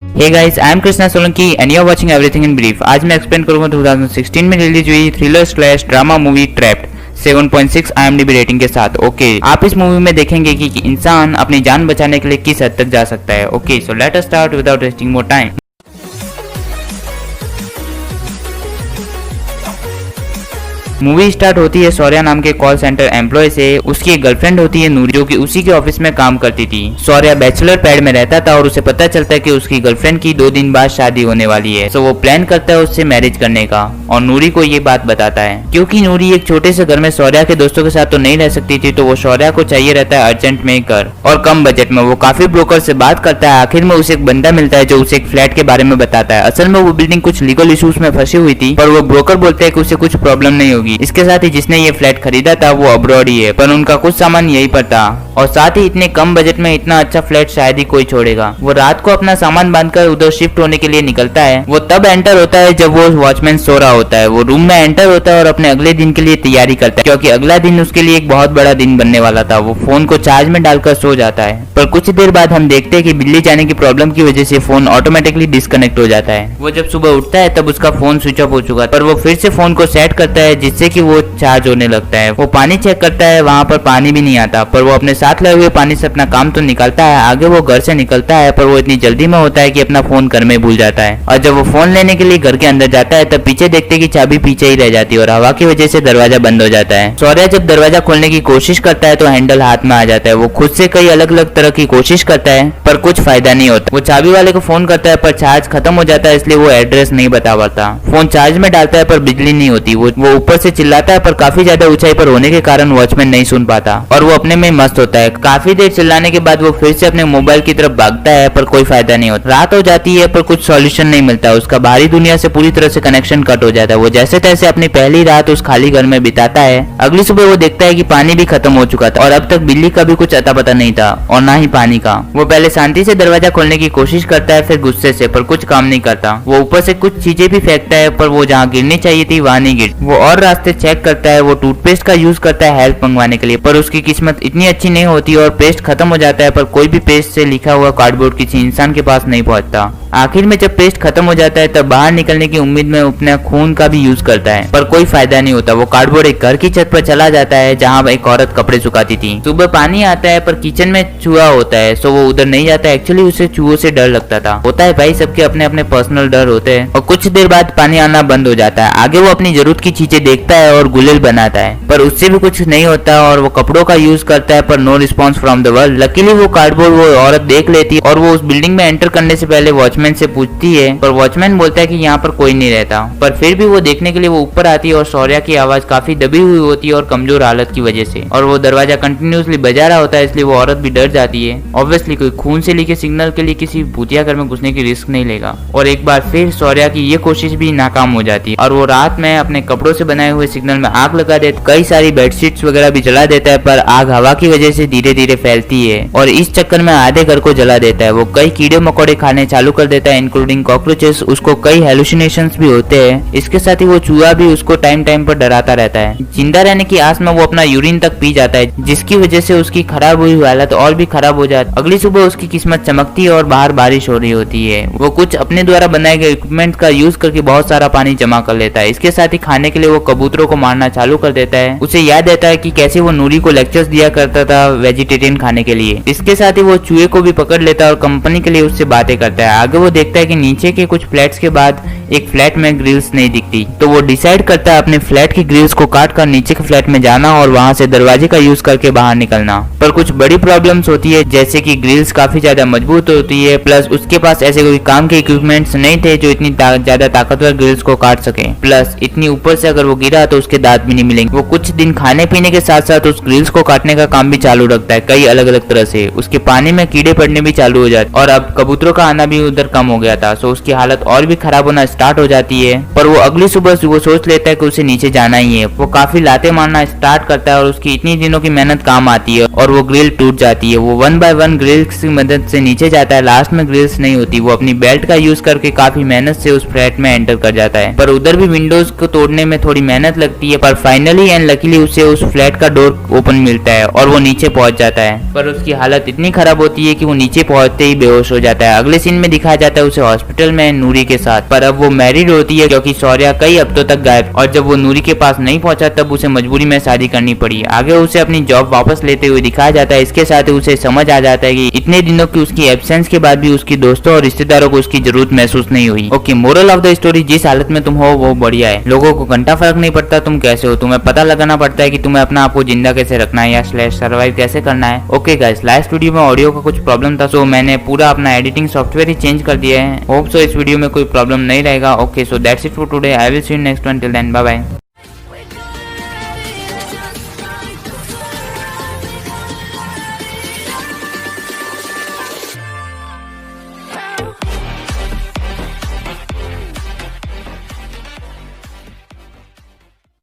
Hey guys, I am Krishna Solanki and you are watching everything in brief। आज मैं explain करूंगा 2016 में release हुई thriller slash drama movie trapped 7.6 IMDb rating के साथ। Okay, आप इस मूवी में देखेंगे कि इंसान अपनी जान बचाने के लिए किस हद तक जा सकता है। Okay, so let us start without wasting more time. Movie start होती है शौर्या नाम के कॉल सेंटर एम्प्लॉय से। उसकी एक गर्लफ्रेंड होती है नूरी, जो कि उसी के ऑफिस में काम करती थी। शौर्या बैचलर पैड में रहता था और उसे पता चलता है कि उसकी गर्लफ्रेंड की 2 दिन बाद शादी होने वाली है। तो वो प्लान करता है उससे मैरिज करने का और नूरी को ये बात बताता है। क्योंकि नूरी एक छोटे से घर में शौर्या के दोस्तों के साथ तो नहीं रह सकती थी, तो वो शौर्या को चाहिए रहता है अर्जेंट में घर और कम बजट में। वो काफी ब्रोकर से बात करता है। आखिर में उसे एक बंदा मिलता है जो उसे एक फ्लैट के बारे में बताता है। असल में वो बिल्डिंग कुछ लीगल इश्यूज में फंसी हुई थी, पर वो ब्रोकर बोलते हैं कि उसे कुछ प्रॉब्लम नहीं होगी। इसके साथ ही जिसने ये फ्लैट खरीदा था वो अब्रॉड ही है, पर उनका कुछ सामान यहीं पर था और साथ ही इतने कम बजट में इतना अच्छा फ्लैट शायद ही कोई छोड़ेगा। वो रात को अपना सामान बांधकर उधर शिफ्ट होने के लिए निकलता है। वो तब एंटर होता है जब वो वॉचमैन सो रहा होता है। वो रूम में एंटर होता है और अपने अगले दिन के लिए तैयारी करता है, क्योंकि अगला दिन उसके लिए एक बहुत बड़ा दिन बनने वाला था। वो फोन को चार्ज में डालकर सो जाता है, पर कुछ देर बाद हम देखते हैं कि बिजली जाने की प्रॉब्लम की वजह से फोन ऑटोमेटिकली डिस्कनेक्ट हो जाता है। वो जब सुबह उठता है तब उसका फोन स्विच ऑफ हो चुका है, पर वो फिर से फोन को सेट करता है जिससे कि वो चार्ज होने लगता है। वो पानी चेक करता है, वहाँ पर पानी भी नहीं आता, पर वो अपने साथ लाए हुए पानी से अपना काम तो निकालता है। आगे वो घर से निकलता है, पर वो इतनी जल्दी में होता है कि अपना फोन घर में भूल जाता है। और जब वो फोन लेने के लिए घर के अंदर जाता है तब पीछे देखते हैं कि चाबी पीछे ही रह जाती है और हवा की वजह से दरवाजा बंद हो जाता है। शौर्या जब दरवाजा खोलने की कोशिश करता है तो हैंडल हाथ में आ जाता है। वो खुद से कई अलग अलग तरह की कोशिश करता है, पर कुछ फायदा नहीं होता। वो चाबी वाले को फोन करता है, पर चार्ज खत्म हो जाता है, इसलिए वो एड्रेस नहीं बता पाता। फोन चार्ज में डालता है पर बिजली नहीं होती। वो ऊपर से चिल्लाता है, पर काफी ज्यादा ऊंचाई पर होने के कारण वॉचमैन नहीं सुन पाता और वो अपने में मस्त होता है। काफी देर चिल्लाने के बाद वो फिर से अपने मोबाइल की तरफ भागता है, पर कोई फायदा नहीं होता। रात हो जाती है पर कुछ सॉल्यूशन नहीं मिलता। उसका बाहरी दुनिया से पूरी तरह से कनेक्शन कट हो जाता है। वो जैसे तैसे अपनी पहली रात उस खाली घर में बिताता है। अगली सुबह वो देखता है कि पानी भी खत्म हो चुका था और अब तक बिल्ली का भी कुछ अता पता नहीं था और ना ही पानी का। वो पहले शांति से दरवाजा खोलने की कोशिश करता है, फिर गुस्से से, पर कुछ काम नहीं करता। वो ऊपर से कुछ चीजें भी फेंकता है, पर वो जहाँ गिरनी चाहिए थी वहां नहीं गिर। वो और रास्ते चेक करता है। वो टूथपेस्ट का यूज करता है हेल्प मंगवाने के लिए, पर उसकी किस्मत इतनी अच्छी नहीं होती और पेस्ट खत्म हो जाता है। पर कोई भी पेस्ट से लिखा हुआ कार्डबोर्ड किसी इंसान के पास नहीं पहुंचता। आखिर में जब पेस्ट खत्म हो जाता है तब बाहर निकलने की उम्मीद में अपने खून का भी यूज करता है, पर कोई फायदा नहीं होता। वो कार्डबोर्ड एक घर की छत पर चला जाता है जहाँ एक औरत कपड़े सुखाती थी। सुबह पानी आता है पर किचन में चूहा होता है, सो वो उधर नहीं जाता। एक्चुअली उसे चूहों से डर लगता था। होता है भाई, सबके अपने अपने पर्सनल डर होते हैं। और कुछ देर बाद पानी आना बंद हो जाता है। आगे वो अपनी जरूरत की चीजें देखता है और गुलेल बनाता है, पर उससे भी कुछ नहीं होता और वो कपड़ों का यूज करता है, पर no response from the world. Luckily वो कार्डबोर्ड वो औरत देख लेती है और वो उस बिल्डिंग में एंटर करने से पहले वॉचमैन से पूछती है, पर वॉचमैन बोलता है कि यहाँ पर कोई नहीं रहता। पर फिर भी वो देखने के लिए वो ऊपर आती है और शौर्या की आवाज काफी दबी हुई होती है और कमजोर हालत की वजह से, और वो दरवाजा कंटिन्यूसली बजा रहा होता है, इसलिए वो औरत भी डर जाती है। ऑब्वियसली कोई खून से लिखे सिग्नल के लिए किसी भूतिया घर में घुसने की रिस्क नहीं लेगा। और एक बार फिर शौर्या की ये कोशिश भी नाकाम हो जाती है और वो रात में अपने कपड़ों से बनाए हुए सिग्नल में आग लगा देता। कई सारी बेडशीट्स वगैरह भी जला देता है, पर आग हवा की वजह से धीरे धीरे फैलती है और इस चक्कर में आधे घर को जला देता है। वो कई कीड़े मकोड़े खाने चालू कर देता है, इंक्लूडिंग कॉकरोचेस। उसको कई हेलुसिनेशंस भी होते हैं। इसके साथ ही वो चूहा भी उसको टाइम टाइम पर डराता रहता है। जिंदा रहने की आस में वो अपना यूरिन तक पी जाता है, जिसकी वजह से उसकी खराब हुई हालत और भी खराब हो जाती। अगली सुबह उसकी किस्मत चमकती है और बाहर बारिश हो रही होती है। वो कुछ अपने द्वारा बनाए गए इक्विपमेंट का यूज करके बहुत सारा पानी जमा कर लेता है। इसके साथ ही खाने के लिए वो कबूतरों को मारना चालू कर देता है। उसे याद रहता है कि कैसे वो नूरी को लेक्चर्स दिया करता था वेजिटेरियन खाने के लिए। इसके साथ ही वो चूहे को भी पकड़ लेता है और कंपनी के लिए उससे बातें करता है। आगे वो देखता है कि नीचे के कुछ फ्लैट्स के बाद एक फ्लैट में ग्रिल्स नहीं दिखती, तो वो डिसाइड करता है अपने फ्लैट की ग्रिल्स को काट कर नीचे के फ्लैट में जाना और वहां से दरवाजे का यूज करके बाहर निकलना। पर कुछ बड़ी प्रॉब्लम्स होती है, जैसे कि ग्रिल्स काफी ज्यादा मजबूत होती है, प्लस उसके पास ऐसे कोई काम के इक्विपमेंट्स नहीं थे जो इतनी ज्यादा ताकतवर ग्रिल्स को काट सके। प्लस इतनी ऊपर से अगर वो गिरा तो उसके दांत भी नहीं मिलेंगे। वो कुछ दिन खाने पीने के साथ साथ उस ग्रिल्स को काटने का काम भी चालू रखता है, कई अलग अलग तरह से। उसके पानी में कीड़े पड़ने भी चालू हो जाते और अब कबूतरों का आना भी उधर कम हो गया था, सो उसकी हालत और भी खराब होना स्टार्ट हो जाती है। पर वो अगली सुबह वो सोच लेता है कि उसे नीचे जाना ही है। वो काफी लाते मारना स्टार्ट करता है और उसकी इतनी दिनों की मेहनत काम आती है और वो ग्रिल टूट जाती है। वो 1 बाय 1 ग्रिल्स की मदद से नीचे जाता है। लास्ट में ग्रिल्स नहीं होती। वो अपनी बेल्ट का यूज करके काफी मेहनत से उस फ्लैट में एंटर कर जाता है, पर उधर भी विंडोज को तोड़ने में थोड़ी मेहनत लगती है। पर फाइनली एंड लकीली उसे उस फ्लैट का डोर ओपन मिलता है और वो नीचे पहुंच जाता है। पर उसकी हालत इतनी खराब होती है कि वो नीचे पहुंचते ही बेहोश हो जाता है। अगले सीन में दिखाया जाता है उसे हॉस्पिटल में नूरी के साथ। पर अब वो मैरिड होती है क्योंकि शौर्या कई हफ्तों तक गायब, और जब वो नूरी के पास नहीं पहुंचा तब उसे मजबूरी में शादी करनी पड़ी। आगे उसे अपनी जॉब वापस लेते हुए दिखाया जाता है। इसके साथ ही उसे समझ आ जाता है कि इतने दिनों की उसकी एब्सेंस के बाद भी उसकी दोस्तों और रिश्तेदारों को उसकी जरूरत महसूस नहीं हुई। Okay, moral of the story, जिस हालत में तुम हो वो बढ़िया है। लोगों को घंटा फर्क नहीं पड़ता तुम कैसे हो, तुम्हें पता लगाना पड़ता है कि तुम्हें अपना आपको जिंदा कैसे रखना है या सर्वाइव कैसे करना है। ओके गाइस, लास्ट वीडियो में ऑडियो का कुछ प्रॉब्लम था, सो मैंने पूरा अपना एडिटिंग सॉफ्टवेयर ही चेंज कर दिया है। होप सो इस वीडियो में कोई प्रॉब्लम नहीं रहेगा। Okay, so that's it for today. I will see you next one. Till then, bye bye.